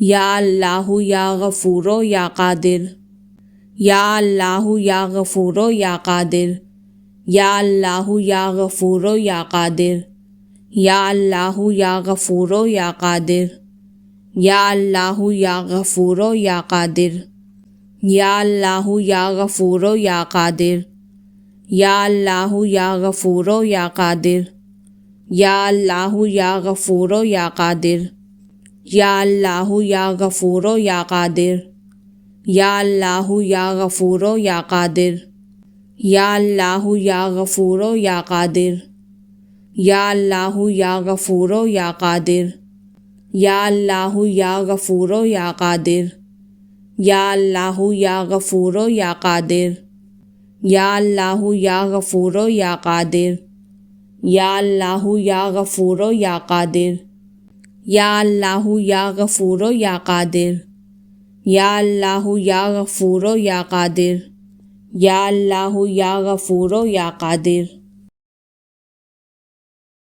یا اللہ یا غفور یا قادر، یا اللہ یا غفور یا قادر، یا اللہ یا غفور یا قادر، یا اللہ یا غفور یا قادر، یا اللہ یا غفور یا قادر، یا اللہ یا غفور یا قادر، یا اللہ یا غفور یا قادر، یا اللہ یا غفور یا قادر، یا اللہ یا غفور یا قادر، یا اللہ یا غفور یا قادر، یا اللہ یا غفور یا قادر، یا اللہ یا غفور یا قادر، یا اللہ یا غفور یا قادر، یا اللہ یا غفور یا قادر، یا اللہ یا غفور یا قادر، یا اللہ یا غفور یا قادر، یا اللہ یا غفور یا قادر، یا اللہ یا غفور یا قادر، یا اللہ یا غفور یا قادر۔